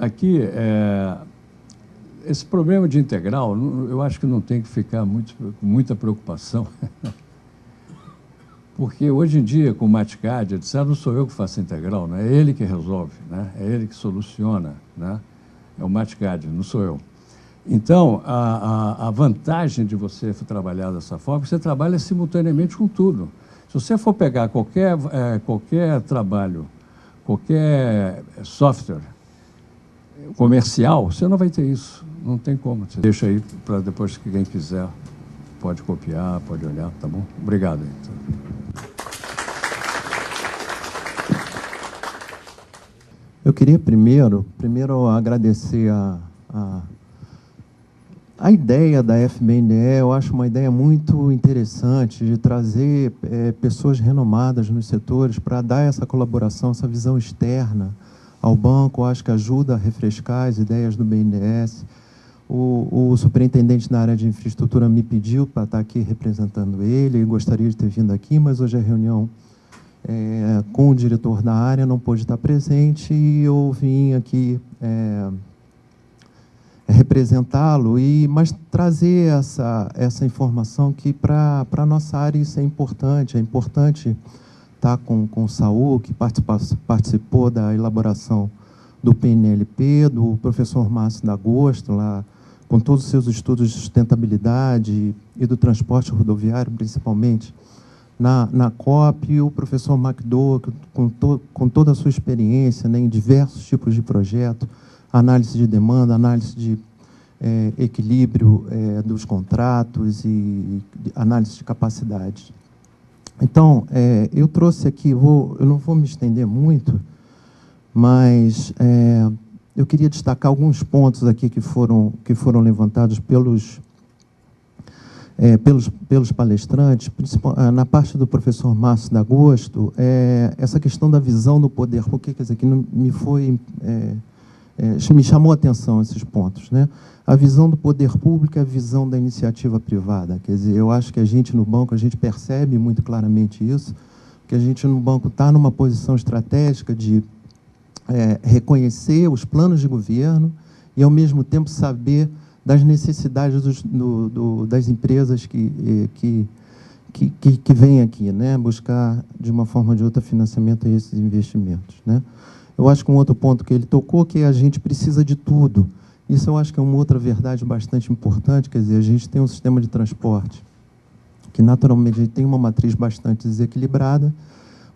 aqui, esse problema de integral, eu acho que não tem que ficar com muita preocupação, porque hoje em dia, com o Mathcad, etc., não sou eu que faço integral, né? É ele que resolve, né? É ele que soluciona, né? É o Mathcad, não sou eu. Então, a vantagem de você trabalhar dessa forma, você trabalha simultaneamente com tudo. Se você for pegar qualquer trabalho, qualquer software comercial, você não vai ter isso. Não tem como. Você deixa aí para depois que quem quiser pode copiar, pode olhar, tá bom? Obrigado. Eu queria primeiro agradecer a ideia da FBNDE. Eu acho uma ideia muito interessante de trazer pessoas renomadas nos setores para dar essa colaboração, essa visão externa ao banco. Eu acho que ajuda a refrescar as ideias do BNDES. O superintendente da área de infraestrutura me pediu para estar aqui representando ele, e gostaria de ter vindo aqui, mas hoje a reunião com o diretor da área não pôde estar presente, e eu vim aqui representá-lo, mas trazer essa informação que para a nossa área isso é importante. É importante estar com o Saul, que participou da elaboração do PNLP, do professor Márcio D'Agosto, lá, com todos os seus estudos de sustentabilidade e do transporte rodoviário, principalmente, na COP, e o professor McDowell, com toda a sua experiência, né, em diversos tipos de projeto, análise de demanda, análise de equilíbrio dos contratos e análise de capacidade. Então, eu trouxe aqui, eu não vou me estender muito, mas eu queria destacar alguns pontos aqui que foram levantados pelos palestrantes, na parte do professor Márcio D'Agosto, essa questão da visão do poder, porque, quer dizer, que me chamou a atenção esses pontos, né? A visão do poder público e a visão da iniciativa privada. Quer dizer, eu acho que a gente no banco, a gente percebe muito claramente isso, que a gente no banco está numa posição estratégica de reconhecer os planos de governo e, ao mesmo tempo, saber das necessidades das empresas que vêm aqui, né? Buscar, de uma forma ou de outra, financiamento a esses investimentos, né? Eu acho que um outro ponto que ele tocou, que a gente precisa de tudo. Isso eu acho que é uma outra verdade bastante importante. Quer dizer, a gente tem um sistema de transporte que, naturalmente, a gente tem uma matriz bastante desequilibrada,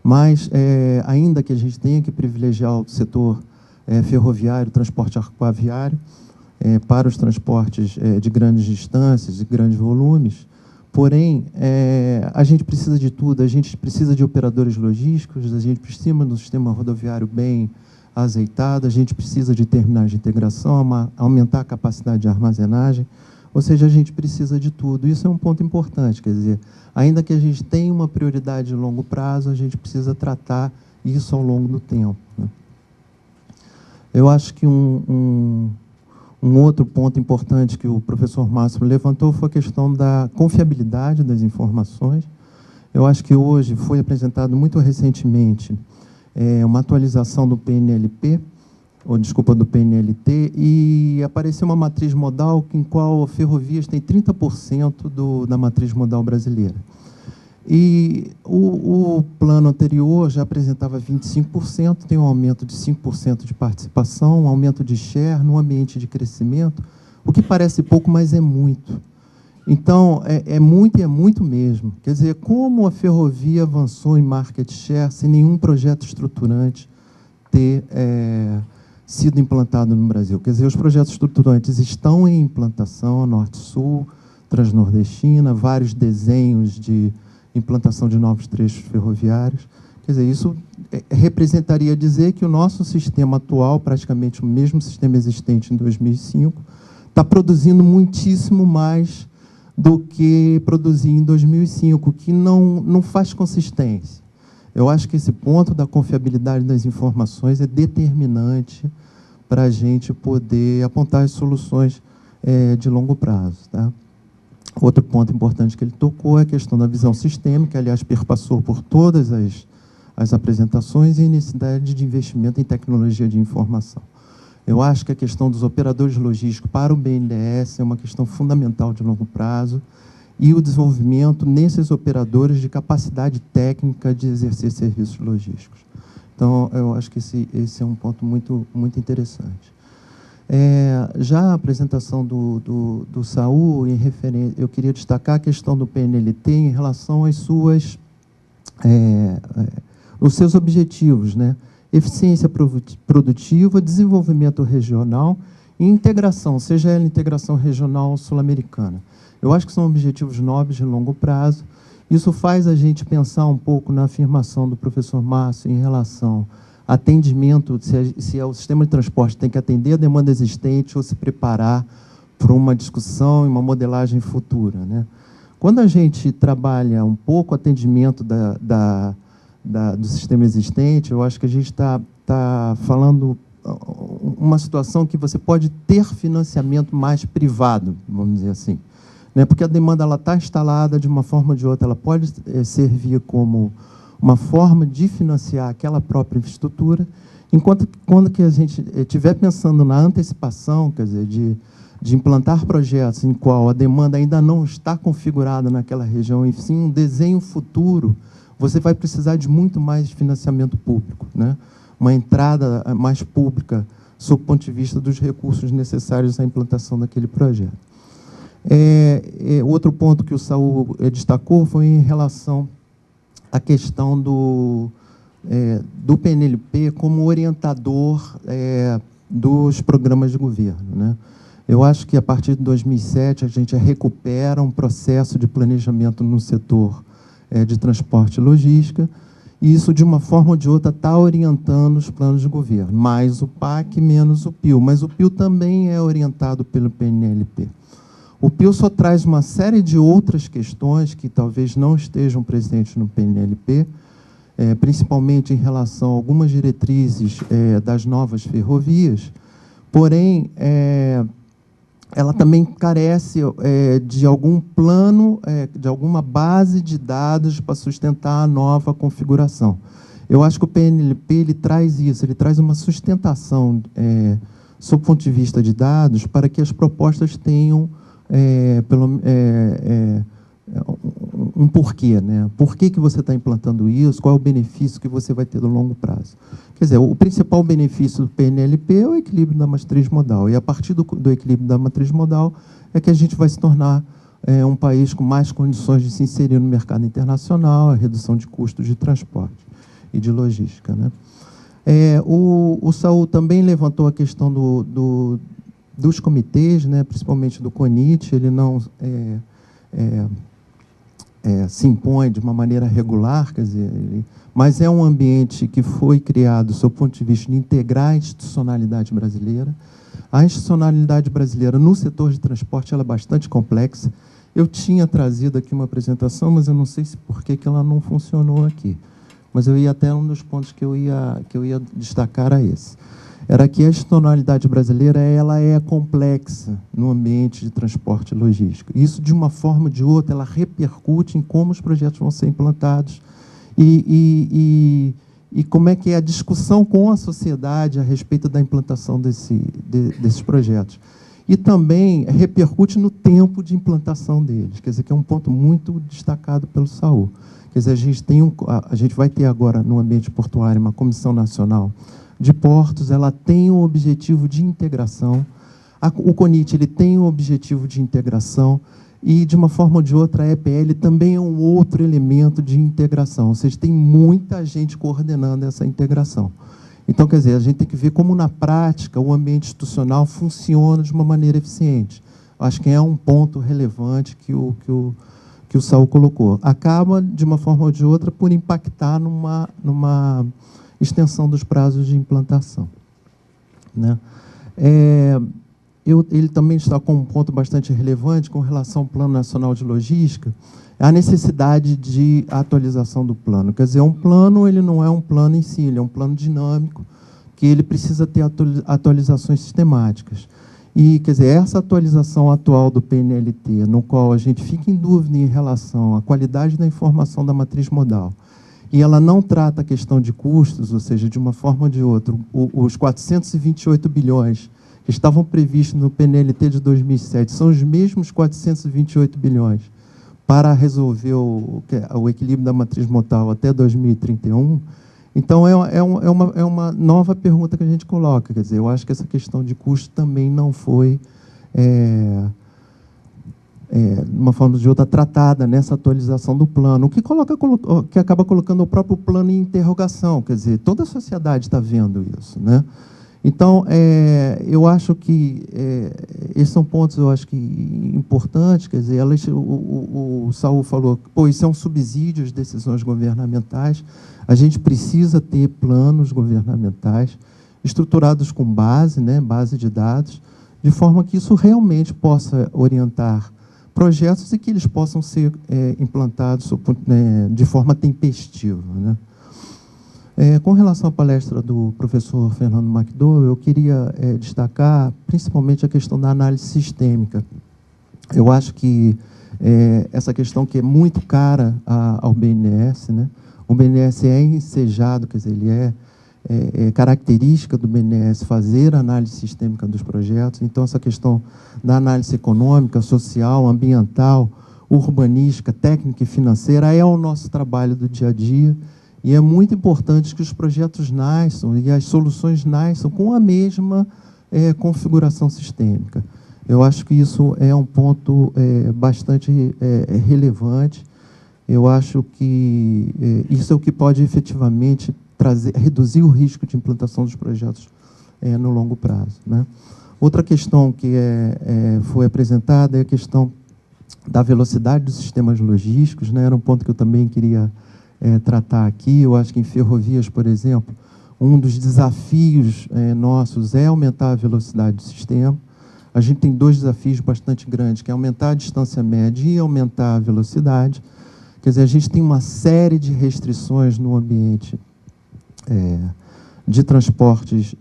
mas, ainda que a gente tenha que privilegiar o setor ferroviário, transporte aquaviário, para os transportes de grandes distâncias, de grandes volumes, porém, a gente precisa de tudo. A gente precisa de operadores logísticos, a gente precisa de um sistema rodoviário bem azeitado, a gente precisa de terminais de integração, aumentar a capacidade de armazenagem, ou seja, a gente precisa de tudo. Isso é um ponto importante, quer dizer, ainda que a gente tenha uma prioridade de longo prazo, a gente precisa tratar isso ao longo do tempo, né? Eu acho que um outro ponto importante que o professor Márcio levantou foi a questão da confiabilidade das informações. Eu acho que hoje foi apresentado muito recentemente uma atualização do PNLP, do PNLT, e apareceu uma matriz modal em qual ferrovias tem 30% da matriz modal brasileira. E o plano anterior já apresentava 25%, tem um aumento de 5% de participação, um aumento de share no ambiente de crescimento, o que parece pouco, mas é muito. Então, é muito e é muito mesmo. Quer dizer, como a ferrovia avançou em market share sem nenhum projeto estruturante ter sido implantado no Brasil? Quer dizer, os projetos estruturantes estão em implantação, a Norte-Sul, Transnordestina, vários desenhos de implantação de novos trechos ferroviários. Quer dizer, isso representaria dizer que o nosso sistema atual, praticamente o mesmo sistema existente em 2005, está produzindo muitíssimo mais do que produzia em 2005, que não faz consistência. Eu acho que esse ponto da confiabilidade das informações é determinante para a gente poder apontar as soluções de longo prazo, tá? Outro ponto importante que ele tocou é a questão da visão sistêmica, aliás, perpassou por todas as apresentações, e a necessidade de investimento em tecnologia de informação. Eu acho que a questão dos operadores logísticos para o BNDES é uma questão fundamental de longo prazo, e o desenvolvimento nesses operadores de capacidade técnica de exercer serviços logísticos. Então, eu acho que esse é um ponto muito interessante. Já a apresentação do Saul, eu queria destacar a questão do PNLT em relação às os seus objetivos, né? Eficiência produtiva, desenvolvimento regional e integração, seja ela integração regional ou sul-americana. Eu acho que são objetivos nobres de longo prazo. Isso faz a gente pensar um pouco na afirmação do professor Márcio em relação a atendimento, se o sistema de transporte tem que atender a demanda existente ou se preparar para uma discussão e uma modelagem futura, né? Quando a gente trabalha um pouco o atendimento do sistema existente, eu acho que a gente está falando uma situação que você pode ter financiamento mais privado, vamos dizer assim, né? Porque a demanda está instalada de uma forma ou de outra, ela pode servir como uma forma de financiar aquela própria infraestrutura, enquanto quando que a gente estiver pensando na antecipação, quer dizer, de implantar projetos em qual a demanda ainda não está configurada naquela região, e sim um desenho futuro, você vai precisar de muito mais financiamento público, né? Uma entrada mais pública, sob o ponto de vista dos recursos necessários à implantação daquele projeto. Outro ponto que o Saul destacou foi em relação à questão do PNLP como orientador dos programas de governo, né? Eu acho que, a partir de 2007, a gente recupera um processo de planejamento no setor de transporte e logística, e isso, de uma forma ou de outra, está orientando os planos de governo, mais o PAC, menos o PIL. Mas o PIL também é orientado pelo PNLP. O PIL só traz uma série de outras questões que talvez não estejam presentes no PNLP, principalmente em relação a algumas diretrizes das novas ferrovias, porém, ela também carece de algum plano, de alguma base de dados para sustentar a nova configuração. Eu acho que o PNLP ele traz isso, ele traz uma sustentação, sob o ponto de vista de dados, para que as propostas tenham um porquê, né? Por que você está implantando isso? Qual é o benefício que você vai ter no longo prazo? Quer dizer, o principal benefício do PNLP é o equilíbrio da matriz modal. E, a partir do equilíbrio da matriz modal, é que a gente vai se tornar um país com mais condições de se inserir no mercado internacional, a redução de custos de transporte e de logística, né? O Saul também levantou a questão dos comitês, né, principalmente do CONIT. Ele não se impõe de uma maneira regular, quer dizer, mas é um ambiente que foi criado, sob o ponto de vista de integrar a institucionalidade brasileira. A institucionalidade brasileira no setor de transporte ela é bastante complexa. Eu tinha trazido aqui uma apresentação, mas eu não sei por que ela não funcionou aqui. Mas eu ia até um dos pontos que eu ia destacar a esse. Era que a institucionalidade brasileira ela é complexa no ambiente de transporte e logística. Isso, de uma forma ou de outra, ela repercute em como os projetos vão ser implantados e como é que é a discussão com a sociedade a respeito da implantação desses projetos. E também repercute no tempo de implantação deles, quer dizer, que é um ponto muito destacado pelo Saul. Quer dizer, a gente vai ter agora, no ambiente portuário, uma Comissão Nacional de Portos, ela tem um objetivo de integração. O CONIT ele tem um objetivo de integração e, de uma forma ou de outra, a EPL também é um outro elemento de integração. Ou seja, tem muita gente coordenando essa integração. Então, quer dizer, a gente tem que ver como, na prática, o ambiente institucional funciona de uma maneira eficiente. Acho que é um ponto relevante que o Saul colocou. Acaba, de uma forma ou de outra, por impactar numa extensão dos prazos de implantação, né? Ele também destacou um ponto bastante relevante com relação ao Plano Nacional de Logística, a necessidade de atualização do plano. Quer dizer, um plano ele não é um plano em si, ele é um plano dinâmico, que ele precisa ter atualizações sistemáticas. E, quer dizer, essa atualização atual do PNLT, no qual a gente fica em dúvida em relação à qualidade da informação da matriz modal e ela não trata a questão de custos, ou seja, de uma forma ou de outra, os 428 bilhões que estavam previstos no PNLT de 2007 são os mesmos 428 bilhões para resolver o equilíbrio da matriz modal até 2031, então é uma nova pergunta que a gente coloca. Quer dizer, eu acho que essa questão de custo também não foi, de uma forma ou de outra, tratada nessa atualização do plano, o que acaba colocando o próprio plano em interrogação. Quer dizer, toda a sociedade está vendo isso, né? Então, eu acho que esses são pontos, eu acho que importantes. Quer dizer, o Saul falou, pô, isso é um subsídio às decisões governamentais. A gente precisa ter planos governamentais estruturados com base, né, base de dados, de forma que isso realmente possa orientar projetos e que eles possam ser implantados de forma tempestiva, né? Com relação à palestra do professor Fernando McDowell, eu queria destacar principalmente a questão da análise sistêmica. Eu acho que essa questão que é muito cara ao BNDES, né? O BNDES é ensejado, quer dizer, ele é característica do BNDES fazer a análise sistêmica dos projetos. Então, essa questão da análise econômica, social, ambiental, urbanística, técnica e financeira é o nosso trabalho do dia a dia. E é muito importante que os projetos nasçam e as soluções nasçam com a mesma configuração sistêmica. Eu acho que isso é um ponto bastante relevante. Eu acho que isso é o que pode efetivamente reduzir o risco de implantação dos projetos no longo prazo, né? Outra questão que foi apresentada é a questão da velocidade dos sistemas logísticos, né? Era um ponto que eu também queria tratar aqui. Eu acho que em ferrovias, por exemplo, um dos desafios nossos é aumentar a velocidade do sistema. A gente tem dois desafios bastante grandes, que é aumentar a distância média e aumentar a velocidade. Quer dizer, a gente tem uma série de restrições no ambiente de transportes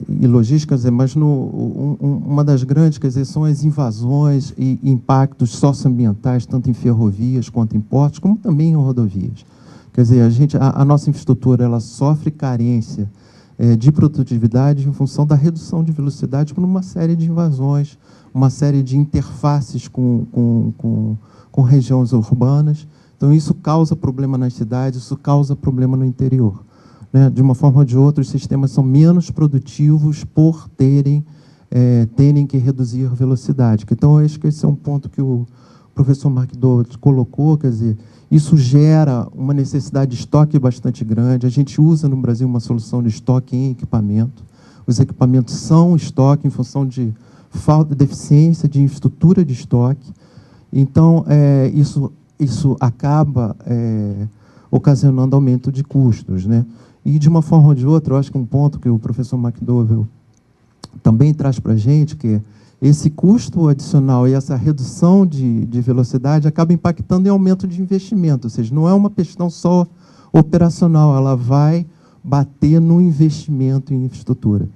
e logísticas, mas uma das grandes, quer dizer, são as invasões e impactos socioambientais, tanto em ferrovias quanto em portos, como também em rodovias. Quer dizer, a nossa infraestrutura ela sofre carência de produtividade em função da redução de velocidade por uma série de invasões, uma série de interfaces com regiões urbanas. Então, isso causa problema nas cidades, isso causa problema no interior, né? De uma forma ou de outra, os sistemas são menos produtivos por terem que reduzir a velocidade. Então, eu acho que esse é um ponto que o professor McDowell colocou. Quer dizer, isso gera uma necessidade de estoque bastante grande. A gente usa no Brasil uma solução de estoque em equipamento. Os equipamentos são estoque em função de falta, deficiência de infraestrutura de estoque. Então, isso acaba ocasionando aumento de custos, né? E, de uma forma ou de outra, eu acho que um ponto que o professor McDowell também traz para a gente, que esse custo adicional e essa redução de velocidade acaba impactando em aumento de investimento, ou seja, não é uma questão só operacional, ela vai bater no investimento em infraestrutura.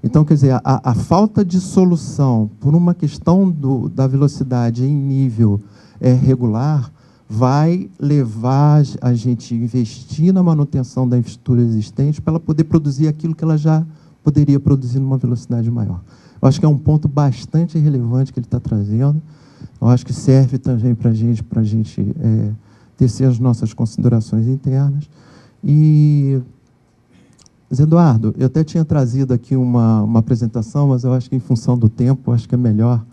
Então, quer dizer, a falta de solução por uma questão da velocidade em nível regular vai levar a gente a investir na manutenção da infraestrutura existente para ela poder produzir aquilo que ela já poderia produzir numa velocidade maior. Eu acho que é um ponto bastante relevante que ele está trazendo. Eu acho que serve também para a gente tecer as nossas considerações internas. E, Zé Eduardo, eu até tinha trazido aqui uma apresentação, mas eu acho que, em função do tempo, acho que é melhor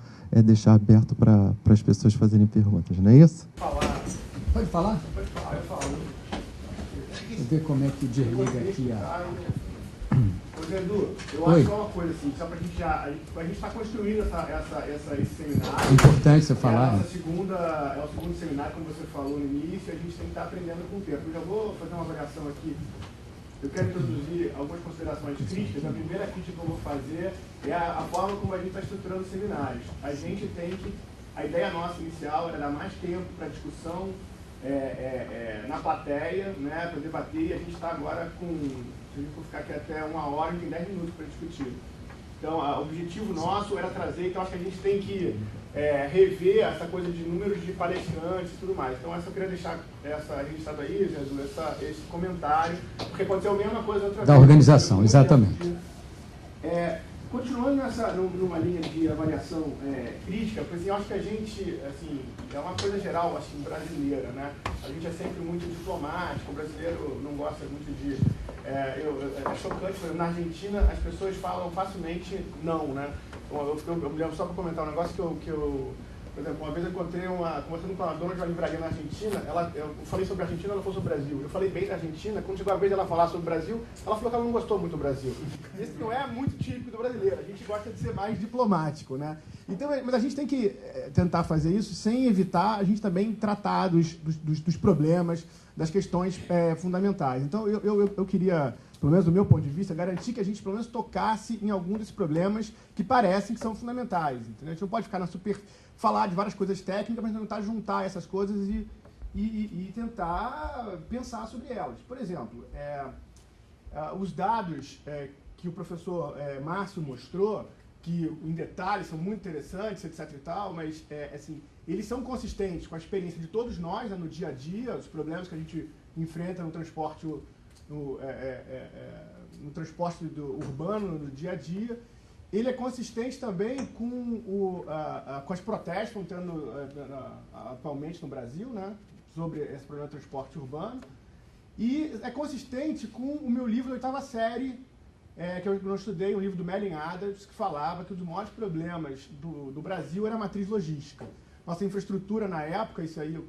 deixar aberto para as pessoas fazerem perguntas, não é isso? Pode falar? Pode falar, eu falo. Deixa eu ver como é que desliga aqui a... Ô, Zé Edu, eu acho só uma coisa assim, só para a gente já... A gente está construindo esse seminário. É importante você falar. É o segundo seminário, como você falou no início, a gente tem que estar aprendendo com o tempo. Eu já vou fazer uma avaliação aqui. Eu quero introduzir algumas considerações críticas. A primeira crítica que eu vou fazer é a forma como a gente está estruturando os seminários. A gente tem que... A ideia nossa inicial era dar mais tempo para discussão na plateia, né, para debater, e a gente está agora com... Se a gente for ficar aqui até 1 hora, tem 10 minutos para discutir. Então, o objetivo nosso era trazer, então acho que a gente tem que rever essa coisa de números de palestrantes e tudo mais. Então, eu queria deixar registrado aí, Jesus, esse comentário, porque aconteceu a mesma coisa outra vez. Da organização, exatamente. Continuando numa linha de avaliação crítica, porque assim, eu acho que a gente, assim, é uma coisa geral, assim, brasileira, né? A gente é sempre muito diplomático, o brasileiro não gosta muito de... é chocante, por exemplo, na Argentina as pessoas falam facilmente não, né? Eu me lembro só para comentar um negócio que eu por exemplo, uma vez eu encontrei conversando com uma dona de uma livraria na Argentina, eu falei sobre a Argentina, ela falou sobre o Brasil. Eu falei bem da Argentina, quando chegou a vez dela falar sobre o Brasil, ela falou que ela não gostou muito do Brasil. Isso não é muito típico do brasileiro, a gente gosta de ser mais diplomático, né? Então, mas a gente tem que tentar fazer isso sem evitar a gente também tratar dos problemas, das questões fundamentais. Então, eu queria, pelo menos do meu ponto de vista, garantir que a gente pelo menos tocasse em algum desses problemas que parecem que são fundamentais. Entendeu? A gente não pode ficar falar de várias coisas técnicas, mas tentar juntar essas coisas e tentar pensar sobre elas. Por exemplo, os dados que o professor Márcio mostrou, que em detalhes são muito interessantes, etc. e tal, mas assim, eles são consistentes com a experiência de todos nós, né, no dia a dia, os problemas que a gente enfrenta no transporte, no transporte urbano, no dia a dia. Ele é consistente também com as protestos que estão tendo atualmente no Brasil, né, sobre esse problema do transporte urbano. E é consistente com o meu livro da 8ª série, que eu estudei, um livro do Mellin Adams, que falava que um dos maiores problemas do Brasil era a matriz logística. Nossa infraestrutura na época, isso aí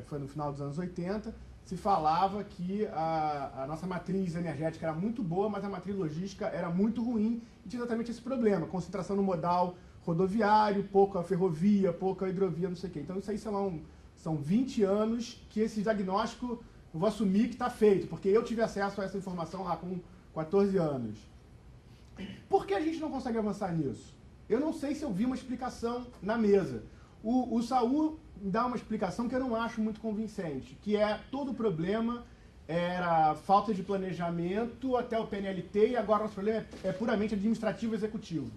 foi no final dos anos 80, se falava que a nossa matriz energética era muito boa, mas a matriz logística era muito ruim, e tinha exatamente esse problema, concentração no modal rodoviário, pouca ferrovia, pouca hidrovia, não sei o quê. Então isso aí são 20 anos que esse diagnóstico, eu vou assumir que está feito, porque eu tive acesso a essa informação lá com 14 anos. Por que a gente não consegue avançar nisso? Eu não sei se eu vi uma explicação na mesa. O Saul dá uma explicação que eu não acho muito convincente, que todo o problema era falta de planejamento até o PNLT e agora o nosso problema é puramente administrativo e executivo.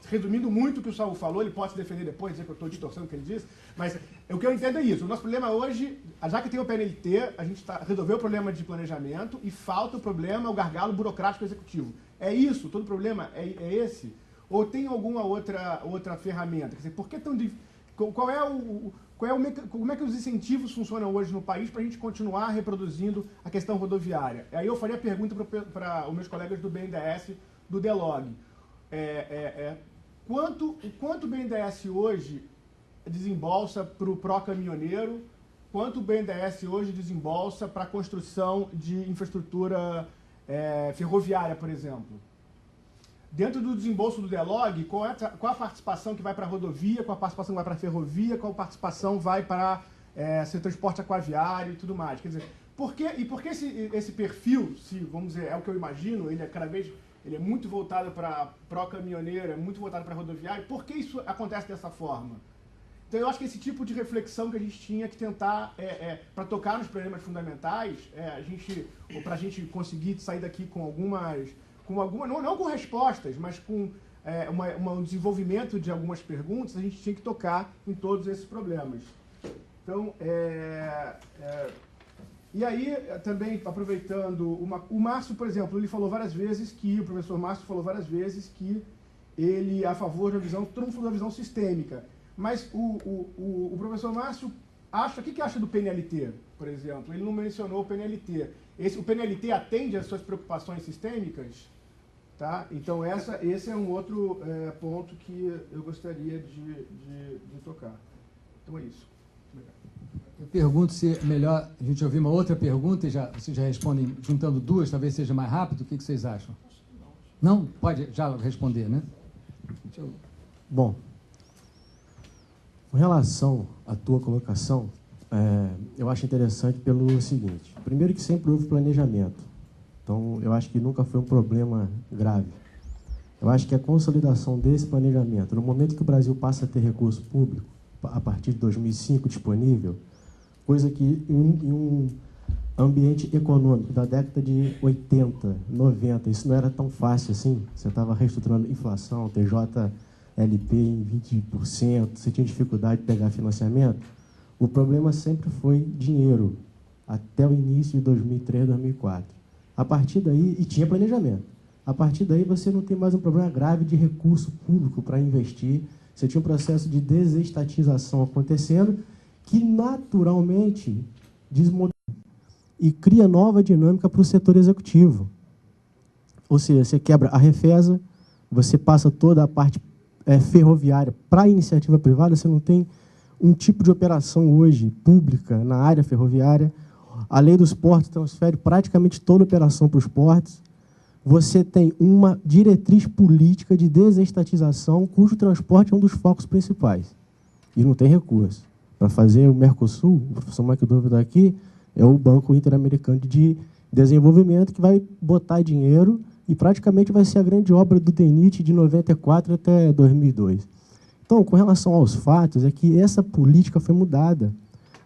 Resumindo muito o que o Saul falou, ele pode se defender depois, dizer que eu estou distorcendo o que ele disse, mas o que eu entendo é isso. O nosso problema hoje, já que tem o PNLT, a gente resolveu o problema de planejamento e falta o problema, o gargalo burocrático executivo. É isso? Todo o problema é esse? Ou tem alguma outra ferramenta? Quer dizer, por que tão difícil? Como é que os incentivos funcionam hoje no país para a gente continuar reproduzindo a questão rodoviária? Aí eu faria a pergunta para os meus colegas do BNDES, do DELOG. Quanto o BNDES hoje desembolsa para o pró-caminhoneiro? Quanto o BNDES hoje desembolsa para a construção de infraestrutura ferroviária, por exemplo? Dentro do desembolso do DELOG, qual a participação que vai para a rodovia, qual a participação que vai para a ferrovia, qual a participação vai para seu transporte aquaviário e tudo mais? Quer dizer, por que esse perfil, se vamos dizer, é o que eu imagino, ele é muito voltado para pró-caminhoneiro, é muito voltado para rodoviário, por que isso acontece dessa forma? Então eu acho que esse tipo de reflexão que a gente tinha que tentar, para tocar nos problemas fundamentais, para a gente conseguir sair daqui com algumas não com respostas, mas com um desenvolvimento de algumas perguntas, a gente tinha que tocar em todos esses problemas. Então, e aí, também, aproveitando, o Márcio, por exemplo, ele falou várias vezes o professor Márcio falou várias vezes que ele é a favor da visão, todo mundo falou da visão sistêmica, mas o professor Márcio o que acha do PNLT, por exemplo? Ele não mencionou o PNLT. O PNLT atende às suas preocupações sistêmicas? Tá? Então, esse é um outro ponto que eu gostaria de tocar. Então, é isso. Obrigado. Eu pergunto se é melhor a gente ouvir uma outra pergunta e vocês já respondem juntando duas, talvez seja mais rápido. O que vocês acham? Não? Pode já responder, né? Bom, com relação à tua colocação, eu acho interessante pelo seguinte. Primeiro que sempre houve planejamento. Então, eu acho que nunca foi um problema grave. Eu acho que a consolidação desse planejamento, no momento que o Brasil passa a ter recurso público, a partir de 2005 disponível, coisa que em ambiente econômico da década de 80, 90, isso não era tão fácil assim. Você estava reestruturando inflação, TJLP em 20%, você tinha dificuldade de pegar financiamento. O problema sempre foi dinheiro, até o início de 2003, 2004. A partir daí, e tinha planejamento. A partir daí, você não tem mais um problema grave de recurso público para investir. Você tinha um processo de desestatização acontecendo que, naturalmente, desmodela e cria nova dinâmica para o setor executivo. Ou seja, você quebra a Refesa, você passa toda a parte ferroviária para a iniciativa privada, você não tem um tipo de operação hoje pública na área ferroviária. A lei dos portos transfere praticamente toda a operação para os portos. Você tem uma diretriz política de desestatização, cujo transporte é um dos focos principais. E não tem recurso. Para fazer o Mercosul, o professor McDowell está aqui, é o Banco Interamericano de Desenvolvimento, que vai botar dinheiro e praticamente vai ser a grande obra do DENIT de 94 até 2002. Então, com relação aos fatos, é que essa política foi mudada.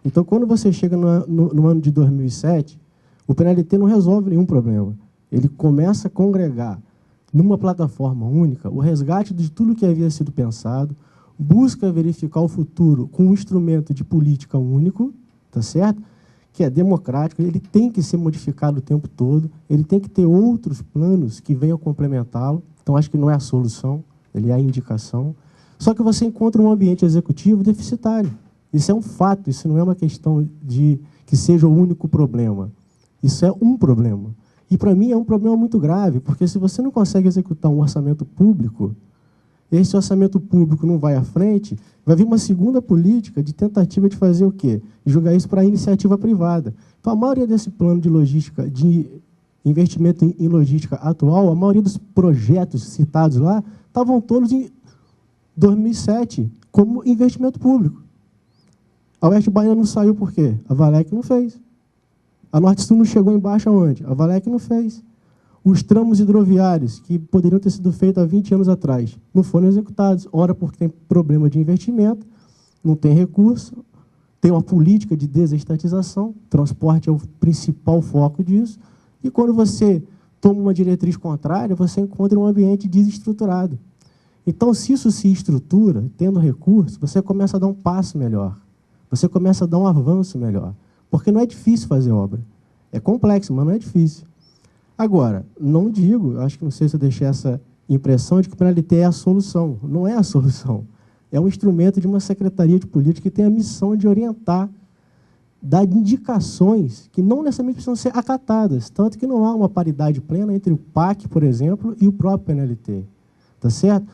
Então, quando você chega no ano de 2007, o PNLT não resolve nenhum problema. Ele começa a congregar numa plataforma única o resgate de tudo que havia sido pensado, busca verificar o futuro com um instrumento de política único, tá certo? Que é democrático, ele tem que ser modificado o tempo todo, ele tem que ter outros planos que venham complementá-lo. Então, acho que não é a solução, ele é a indicação. Só que você encontra um ambiente executivo deficitário. Isso é um fato, isso não é uma questão de que seja o único problema. Isso é um problema. E, para mim, é um problema muito grave, porque se você não consegue executar um orçamento público, esse orçamento público não vai à frente, vai vir uma segunda política de tentativa de fazer o quê? Jogar isso para a iniciativa privada. Então, a maioria desse plano de logística, de investimento em logística atual, a maioria dos projetos citados lá, estavam todos em 2007 como investimento público. A Oeste Baiana não saiu por quê? A Valec não fez. A Norte Sul não chegou embaixo aonde? A Valec não fez. Os tramos hidroviários, que poderiam ter sido feitos há 20 anos atrás, não foram executados. Ora, porque tem problema de investimento, não tem recurso, tem uma política de desestatização, transporte é o principal foco disso, e quando você toma uma diretriz contrária, você encontra um ambiente desestruturado. Então, se isso se estrutura, tendo recurso, você começa a dar um passo melhor, você começa a dar um avanço melhor, porque não é difícil fazer obra. É complexo, mas não é difícil. Agora, não digo, acho que não sei se eu deixei essa impressão de que o PNLT é a solução. Não é a solução. É um instrumento de uma secretaria de política que tem a missão de orientar, dar indicações que não necessariamente precisam ser acatadas, tanto que não há uma paridade plena entre o PAC, por exemplo, e o próprio PNLT. Tá certo?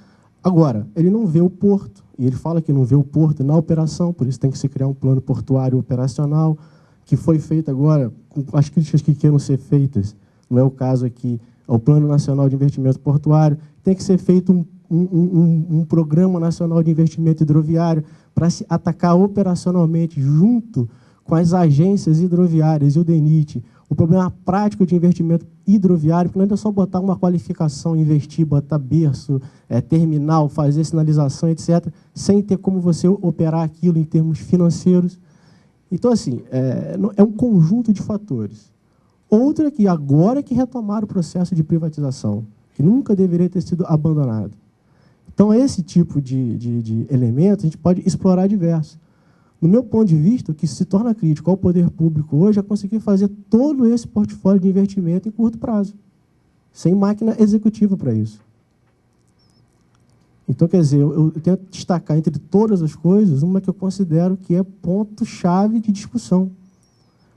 Agora, ele não vê o porto, e ele fala que não vê o porto na operação, por isso tem que se criar um plano portuário operacional, que foi feito agora, com as críticas que queiram ser feitas, não é o caso aqui, ao Plano Nacional de Investimento Portuário, tem que ser feito um Programa Nacional de Investimento Hidroviário para se atacar operacionalmente, junto com as agências hidroviárias e o DENIT, o problema prático de investimento hidroviário, porque não é só botar uma qualificação, investir, botar berço, terminal, fazer sinalização, etc., sem ter como você operar aquilo em termos financeiros. Então, assim, é um conjunto de fatores. Outra que agora é que retomaram o processo de privatização, que nunca deveria ter sido abandonado. Então, esse tipo de elemento a gente pode explorar diversos. No meu ponto de vista, o que se torna crítico ao poder público hoje é conseguir fazer todo esse portfólio de investimento em curto prazo, sem máquina executiva para isso. Então, quer dizer, eu tento destacar entre todas as coisas uma que eu considero que é ponto-chave de discussão.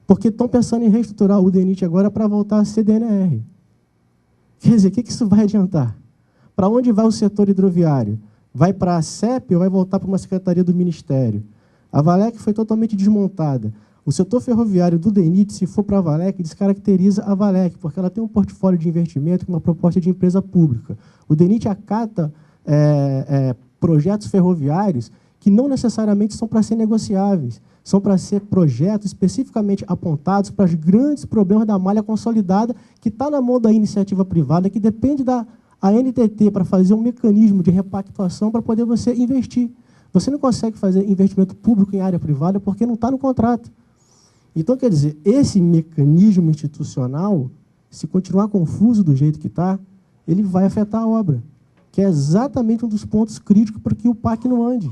Porque estão pensando em reestruturar o DENIT agora para voltar a ser DNR. Quer dizer, o que isso vai adiantar? Para onde vai o setor hidroviário? Vai para a CEP ou vai voltar para uma secretaria do Ministério? A Valec foi totalmente desmontada. O setor ferroviário do DENIT, se for para a Valec, descaracteriza a Valec, porque ela tem um portfólio de investimento com uma proposta de empresa pública. O DENIT acata projetos ferroviários que não necessariamente são para ser negociáveis, são para ser projetos especificamente apontados para os grandes problemas da malha consolidada, que está na mão da iniciativa privada, que depende da ANTT para fazer um mecanismo de repactuação para poder você investir. Você não consegue fazer investimento público em área privada porque não está no contrato. Então, quer dizer, esse mecanismo institucional, se continuar confuso do jeito que está, ele vai afetar a obra, que é exatamente um dos pontos críticos para que o PAC não ande,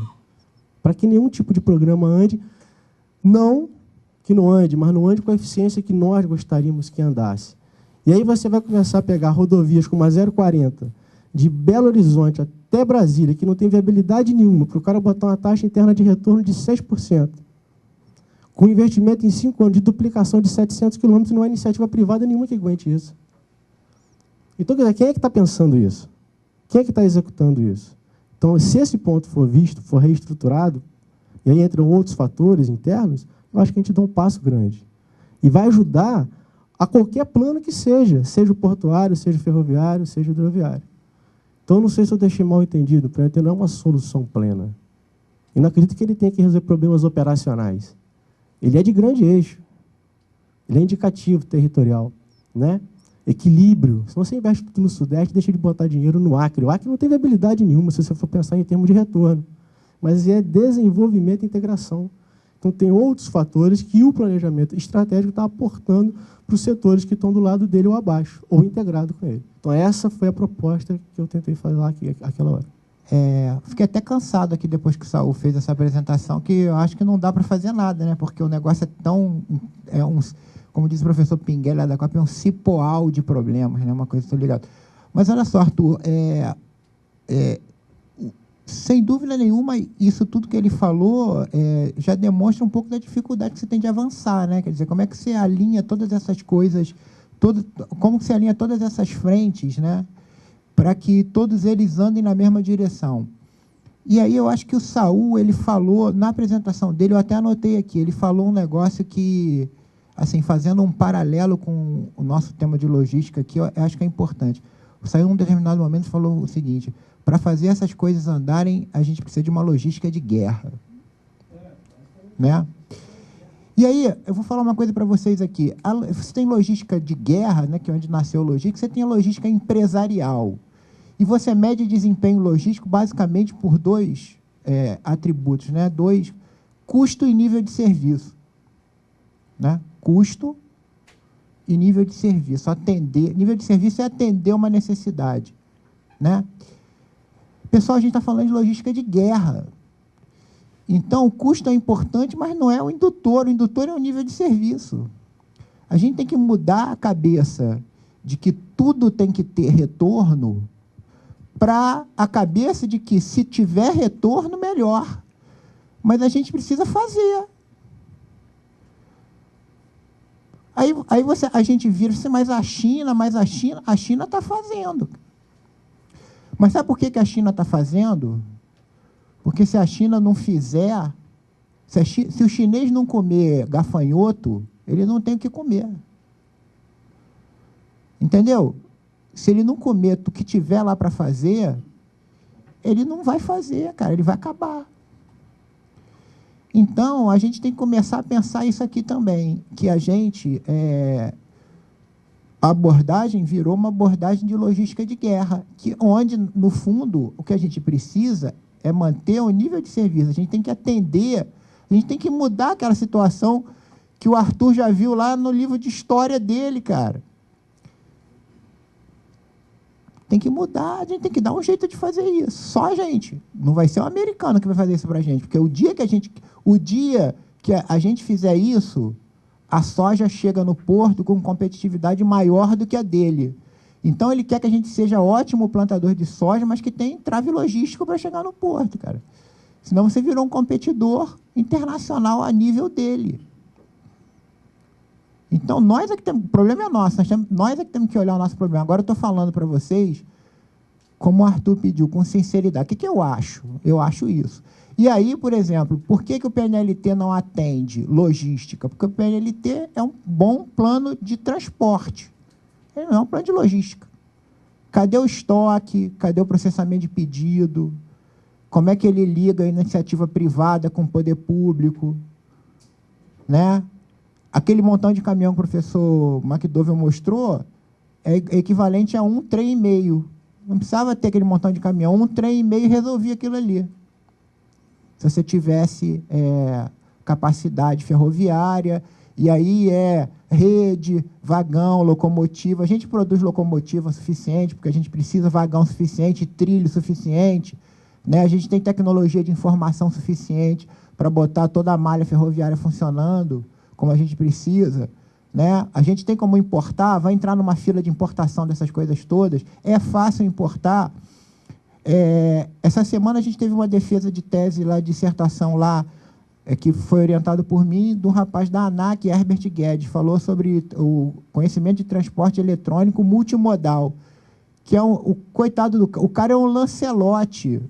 para que nenhum tipo de programa ande, não que não ande, mas não ande com a eficiência que nós gostaríamos que andasse. E aí você vai começar a pegar rodovias como a 040, de Belo Horizonte até Brasília, que não tem viabilidade nenhuma, para o cara botar uma taxa interna de retorno de 6%, com investimento em 5 anos de duplicação de 700 quilômetros, não há iniciativa privada nenhuma que aguente isso. Então, quem é que está pensando isso? Quem é que está executando isso? Então, se esse ponto for visto, for reestruturado, e aí entram outros fatores internos, eu acho que a gente dá um passo grande. E vai ajudar a qualquer plano que seja o portuário, seja o ferroviário, seja o hidroviário. Então, não sei se eu deixei mal entendido, o PNLT não é uma solução plena. E não acredito que ele tenha que resolver problemas operacionais. Ele é de grande eixo. Ele é indicativo territorial, né? Equilíbrio. Se você investe tudo no Sudeste, deixa de botar dinheiro no Acre. O Acre não tem viabilidade nenhuma, se você for pensar em termos de retorno. Mas é desenvolvimento e integração. Então, tem outros fatores que o planejamento estratégico está aportando para os setores que estão do lado dele ou abaixo, ou integrado com ele. Então, essa foi a proposta que eu tentei falar aqui, aquela hora. Fiquei até cansado aqui depois que o Saul fez essa apresentação, que eu acho que não dá para fazer nada, né? Porque o negócio é tão... como diz o professor Pinguela da Copa, é um cipoal de problemas, né? Uma coisa que estou ligado. Mas olha só, Arthur, sem dúvida nenhuma, isso tudo que ele falou já demonstra um pouco da dificuldade que você tem de avançar, né? Quer dizer, como é que você alinha todas essas coisas, como que você alinha todas essas frentes, né? Para que todos eles andem na mesma direção. E aí eu acho que o Saul, ele falou, na apresentação dele, eu até anotei aqui, ele falou um negócio que, assim, fazendo um paralelo com o nosso tema de logística aqui, eu acho que é importante. O Saul, em um determinado momento, falou o seguinte: para fazer essas coisas andarem, a gente precisa de uma logística de guerra. Né? E aí, eu vou falar uma coisa para vocês aqui. Você tem logística de guerra, né, que é onde nasceu a logística, você tem a logística empresarial. E você mede desempenho logístico basicamente por dois atributos, né? Custo e nível de serviço. Né? Custo e nível de serviço. Nível de serviço é atender uma necessidade. Né? Pessoal, a gente está falando de logística de guerra. Então, o custo é importante, mas não é o indutor. O indutor é o nível de serviço. A gente tem que mudar a cabeça de que tudo tem que ter retorno para a cabeça de que, se tiver retorno, melhor. Mas a gente precisa fazer. Aí a gente vira assim, mas a China está fazendo. Mas sabe por que a China está fazendo? Porque se a China não fizer, se o chinês não comer gafanhoto, ele não tem o que comer. Entendeu? Se ele não comer o que tiver lá para fazer, ele não vai fazer, cara, ele vai acabar. Então, a gente tem que começar a pensar isso aqui também, que a gente... a abordagem virou uma abordagem de logística de guerra, onde, no fundo, o que a gente precisa é manter o nível de serviço. A gente tem que atender, a gente tem que mudar aquela situação que o Arthur já viu lá no livro de história dele, cara. Tem que mudar, a gente tem que dar um jeito de fazer isso. Só a gente. Não vai ser o americano que vai fazer isso para a gente, porque o dia que a gente fizer isso, a soja chega no porto com competitividade maior do que a dele. Então, ele quer que a gente seja ótimo plantador de soja, mas que tenha entrave logístico para chegar no porto, cara. Senão você virou um competidor internacional a nível dele. Então, nós é que temos... O problema é nosso, nós é que temos que olhar o nosso problema. Agora, eu estou falando para vocês, como o Arthur pediu, com sinceridade. O que eu acho? Eu acho isso. E aí, por exemplo, por que o PNLT não atende logística? Porque o PNLT é um bom plano de transporte. Ele não é um plano de logística. Cadê o estoque? Cadê o processamento de pedido? Como é que ele liga a iniciativa privada com o poder público? Né? Aquele montão de caminhão que o professor McDowell mostrou é equivalente a um trem e meio. Não precisava ter aquele montão de caminhão. Um trem e meio resolvia aquilo ali. Se você tivesse capacidade ferroviária E aí é rede, vagão, locomotiva. A gente produz locomotiva suficiente, porque a gente precisa vagão suficiente, trilho suficiente, né? A gente tem tecnologia de informação suficiente para botar toda a malha ferroviária funcionando como a gente precisa, né? A gente tem como importar, vai entrar numa fila de importação dessas coisas todas. É fácil importar. Essa semana a gente teve uma defesa de tese lá, dissertação lá, que foi orientado por mim, de um rapaz da ANAC, Herbert Guedes, falou sobre o conhecimento de transporte eletrônico multimodal, que é o coitado do... O cara é um Lancelote.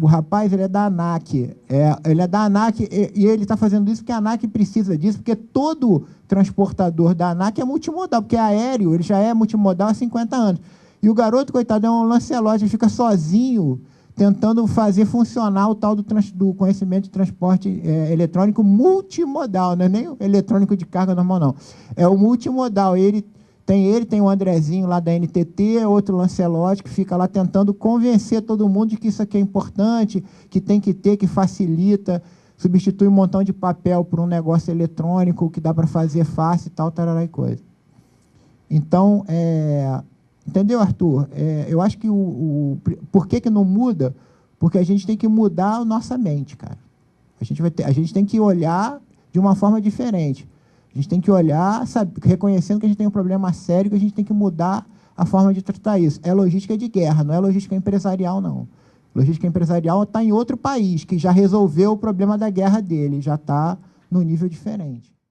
O rapaz, ele é da ANAC. Ele é da ANAC e ele está fazendo isso porque a ANAC precisa disso, porque todo transportador da ANAC é multimodal, porque aéreo, ele já é multimodal há 50 anos. E o garoto, coitado, é um Lancelote, ele fica sozinho tentando fazer funcionar o tal do conhecimento de transporte eletrônico multimodal, não é nem o eletrônico de carga normal, não. É o multimodal. Ele tem o Andrezinho lá da NTT, outro Lancelote, que fica lá tentando convencer todo mundo de que isso aqui é importante, que tem que ter, que facilita, substitui um montão de papel por um negócio eletrônico que dá para fazer fácil e tal, tarará e coisa. Então, entendeu, Arthur? Eu acho que por que não muda? Porque a gente tem que mudar a nossa mente, cara. A gente tem que olhar de uma forma diferente. A gente tem que olhar, sabe, reconhecendo que a gente tem um problema sério, que a gente tem que mudar a forma de tratar isso. É logística de guerra, não é logística empresarial, não. Logística empresarial está em outro país, que já resolveu o problema da guerra dele, já está no nível diferente.